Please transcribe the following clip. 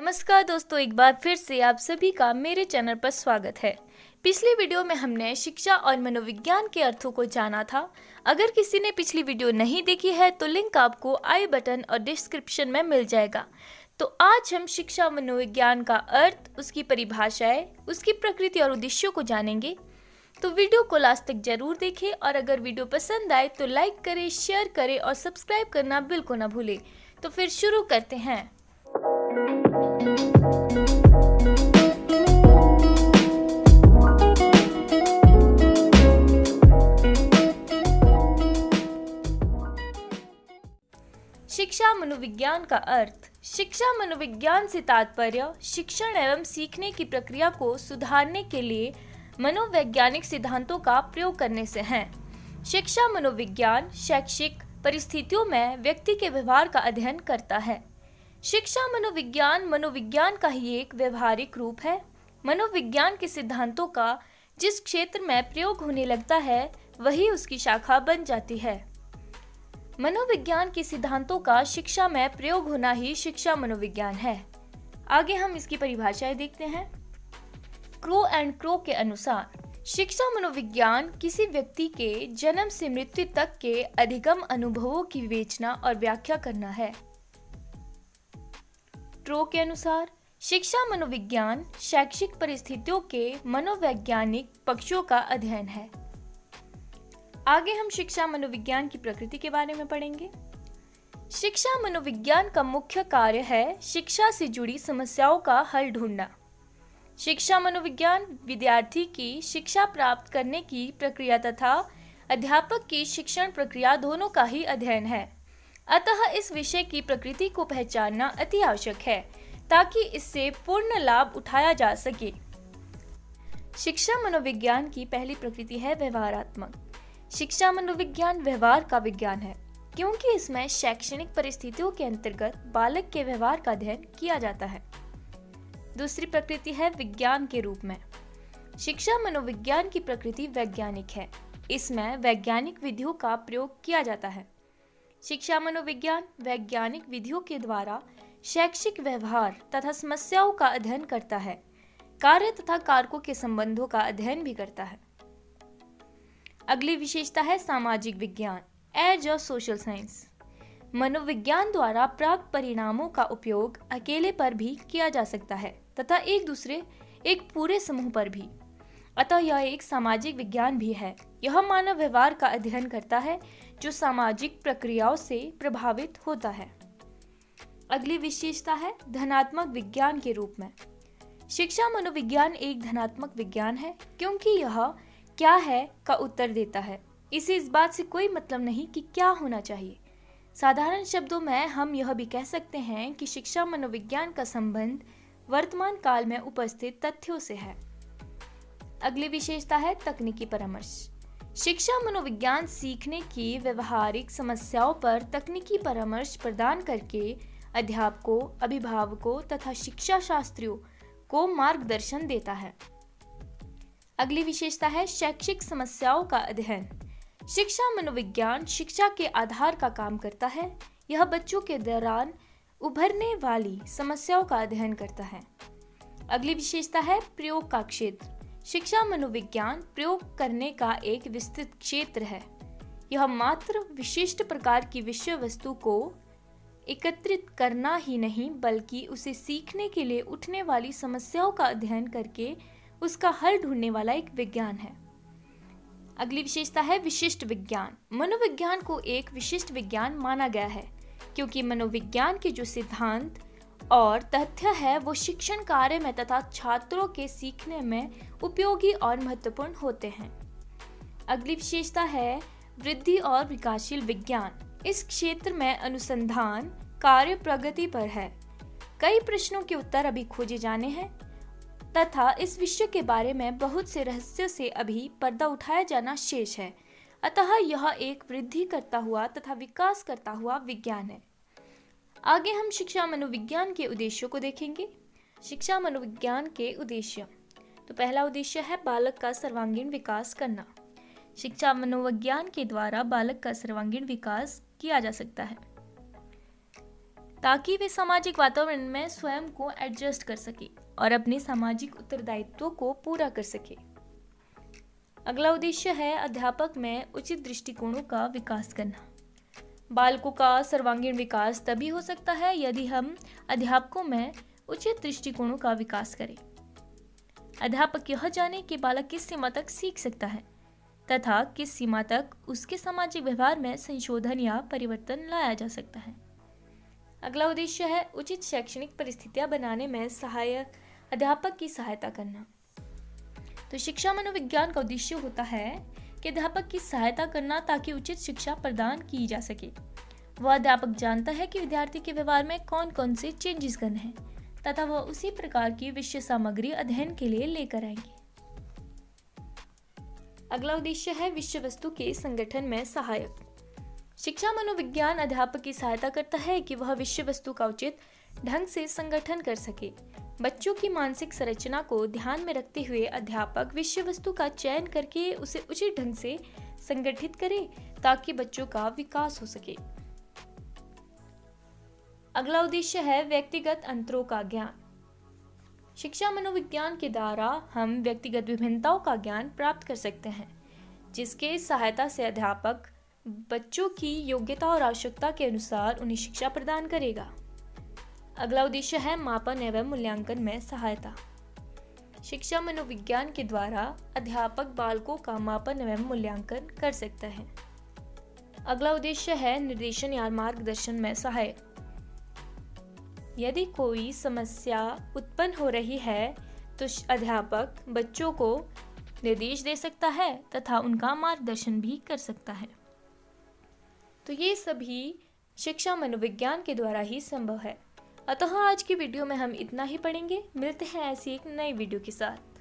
नमस्कार दोस्तों, एक बार फिर से आप सभी का मेरे चैनल पर स्वागत है। पिछली वीडियो में हमने शिक्षा और मनोविज्ञान के अर्थों को जाना था। अगर किसी ने पिछली वीडियो नहीं देखी है तो लिंक आपको आई बटन और डिस्क्रिप्शन में मिल जाएगा। तो आज हम शिक्षा मनोविज्ञान का अर्थ, उसकी परिभाषाएं, उसकी प्रकृति और उद्देश्यों को जानेंगे। तो वीडियो को लास्ट तक जरूर देखें और अगर वीडियो पसंद आए तो लाइक करें, शेयर करें और सब्सक्राइब करना बिल्कुल ना भूलें। तो फिर शुरू करते हैं। शिक्षा मनोविज्ञान का अर्थ। शिक्षा मनोविज्ञान से तात्पर्य शिक्षण एवं सीखने की प्रक्रिया को सुधारने के लिए मनोवैज्ञानिक सिद्धांतों का प्रयोग करने से है। शिक्षा मनोविज्ञान शैक्षिक परिस्थितियों में व्यक्ति के व्यवहार का अध्ययन करता है। शिक्षा मनोविज्ञान मनोविज्ञान का ही एक व्यवहारिक रूप है। मनोविज्ञान के सिद्धांतों का जिस क्षेत्र में प्रयोग होने लगता है वही उसकी शाखा बन जाती है। मनोविज्ञान के सिद्धांतों का शिक्षा में प्रयोग होना ही शिक्षा मनोविज्ञान है। आगे हम इसकी परिभाषाएं देखते हैं। क्रो एंड क्रो के अनुसार शिक्षा मनोविज्ञान किसी व्यक्ति के जन्म से मृत्यु तक के अधिगम अनुभवों की विवेचना और व्याख्या करना है। ट्रो के अनुसार शिक्षा मनोविज्ञान शैक्षिक परिस्थितियों के मनोवैज्ञानिक पक्षों का अध्ययन है। आगे हम शिक्षा मनोविज्ञान की प्रकृति के बारे में पढ़ेंगे। शिक्षा मनोविज्ञान का मुख्य कार्य है शिक्षा से जुड़ी समस्याओं का हल ढूंढना। शिक्षा मनोविज्ञान विद्यार्थी की शिक्षा प्राप्त करने की प्रक्रिया तथा अध्यापक की शिक्षण प्रक्रिया दोनों का ही अध्ययन है। अतः इस विषय की प्रकृति को पहचानना अति आवश्यक है ताकि इससे पूर्ण लाभ उठाया जा सके। शिक्षा मनोविज्ञान की पहली प्रकृति है व्यवहारात्मक। शिक्षा मनोविज्ञान व्यवहार का विज्ञान है क्योंकि इसमें शैक्षणिक परिस्थितियों के अंतर्गत बालक के व्यवहार का अध्ययन किया जाता है। दूसरी प्रकृति है विज्ञान के रूप में। शिक्षा मनोविज्ञान की प्रकृति वैज्ञानिक है। इसमें वैज्ञानिक विधियों का प्रयोग किया जाता है। शिक्षा मनोविज्ञान वैज्ञानिक विधियों के द्वारा शैक्षिक व्यवहार तथा समस्याओं का अध्ययन करता है। कार्य तथा कारकों के संबंधों का अध्ययन भी करता है। अगली विशेषता है सामाजिक विज्ञान, एज और सोशल साइंस। मनोविज्ञान द्वारा प्राप्त परिणामों का उपयोग अकेले पर भी किया जा सकता है तथा एक पूरे समूह पर भी। अतः यह एक सामाजिक विज्ञान भी है। यह मानव व्यवहार का अध्ययन करता है जो सामाजिक प्रक्रियाओं से प्रभावित होता है। अगली विशेषता है धनात्मक विज्ञान के रूप में। शिक्षा मनोविज्ञान एक धनात्मक विज्ञान है क्योंकि यह क्या है का उत्तर देता है। इसे इस बात से कोई मतलब नहीं कि क्या होना चाहिए। साधारण शब्दों में हम यह भी कह सकते हैं कि शिक्षा मनोविज्ञान का संबंध वर्तमान काल में उपस्थित तथ्यों से है। अगली विशेषता है तकनीकी परामर्श। शिक्षा मनोविज्ञान सीखने की व्यवहारिक समस्याओं पर तकनीकी परामर्श प्रदान करके अध्यापकों, अभिभावकों तथा शिक्षा शास्त्रियों को मार्गदर्शन देता है। अगली विशेषता है शैक्षिक समस्याओं का अध्ययन। शिक्षा मनोविज्ञान शिक्षा के आधार का काम करता है। यह बच्चों के दौरान उभरने वाली समस्याओं का अध्ययन करता है। अगली विशेषता है प्रयोग का क्षेत्र। शिक्षा मनोविज्ञान प्रयोग करने का एक विस्तृत क्षेत्र है। यह मात्र विशिष्ट प्रकार की विषय वस्तु को एकत्रित करना ही नहीं बल्कि उसे सीखने के लिए उठने वाली समस्याओं का अध्ययन करके उसका हल ढूंढने वाला एक विज्ञान है। अगली विशेषता है विशिष्ट विज्ञान। मनोविज्ञान को एक विशिष्ट विज्ञान माना गया है क्योंकि मनोविज्ञान के जो सिद्धांत और तथ्य है वो शिक्षण कार्य में तथा छात्रों के सीखने में उपयोगी और महत्वपूर्ण होते हैं। अगली विशेषता है वृद्धि और विकासशील विज्ञान। इस क्षेत्र में अनुसंधान कार्य प्रगति पर है। कई प्रश्नों के उत्तर अभी खोजे जाने हैं तथा इस विषय के बारे में बहुत से रहस्य से अभी पर्दा उठाया जाना शेष है। अतः यह एक वृद्धि करता हुआ तथा विकास करता हुआ विज्ञान है। आगे हम शिक्षा मनोविज्ञान के उद्देश्यों को देखेंगे। शिक्षा मनोविज्ञान के उद्देश्य। तो पहला उद्देश्य है बालक का सर्वांगीण विकास करना। शिक्षा मनोविज्ञान के द्वारा बालक का सर्वांगीण विकास किया जा सकता है। ताकि वे सामाजिक वातावरण में स्वयं को एडजस्ट कर सके और अपने सामाजिक उत्तरदायित्वों को पूरा कर सके। अगला उद्देश्य है अध्यापक में उचित दृष्टिकोणों का विकास करना। बालकों का सर्वांगीण विकास तभी हो सकता है यदि हम अध्यापकों में उचित दृष्टिकोणों का विकास करें। अध्यापक यह जाने कि बालक किस सीमा तक सीख सकता है तथा किस सीमा तक उसके सामाजिक व्यवहार में संशोधन या परिवर्तन लाया जा सकता है। अगला उद्देश्य है उचित शैक्षणिक परिस्थितियां बनाने में सहायक अध्यापक की सहायता करना। तो शिक्षा मनोविज्ञान का उद्देश्य होता है कि अध्यापक की सहायता करना ताकि उचित शिक्षा प्रदान की जा सके। वह अध्यापक जानता है कि विद्यार्थी के व्यवहार में कौन कौन से चेंजेस करने हैं तथा वह उसी प्रकार की विषय सामग्री अध्ययन के लिए लेकर आएंगे। अगला उद्देश्य है विषय वस्तु के संगठन में सहायक। शिक्षा मनोविज्ञान अध्यापक की सहायता करता है कि वह विषय वस्तु का उचित ढंग से संगठन कर सके। बच्चों की मानसिक संरचना को ध्यान में रखते हुए अध्यापक विषय वस्तु का चयन करके उसे उचित ढंग से संगठित करे ताकि बच्चों का विकास हो सके। अगला उद्देश्य है व्यक्तिगत अंतरों का ज्ञान। शिक्षा मनोविज्ञान के द्वारा हम व्यक्तिगत विभिन्नताओं का ज्ञान प्राप्त कर सकते हैं, जिसके सहायता से अध्यापक बच्चों की योग्यता और आवश्यकता के अनुसार उन्हें शिक्षा प्रदान करेगा। अगला उद्देश्य है मापन एवं मूल्यांकन में सहायता। शिक्षा मनोविज्ञान के द्वारा अध्यापक बालकों का मापन एवं मूल्यांकन कर सकता है। अगला उद्देश्य है निर्देशन या मार्गदर्शन में सहायक। यदि कोई समस्या उत्पन्न हो रही है तो अध्यापक बच्चों को निर्देश दे सकता है तथा उनका मार्गदर्शन भी कर सकता है। तो ये सभी शिक्षा मनोविज्ञान के द्वारा ही संभव है। अतः आज की वीडियो में हम इतना ही पढ़ेंगे। मिलते हैं ऐसी एक नई वीडियो के साथ।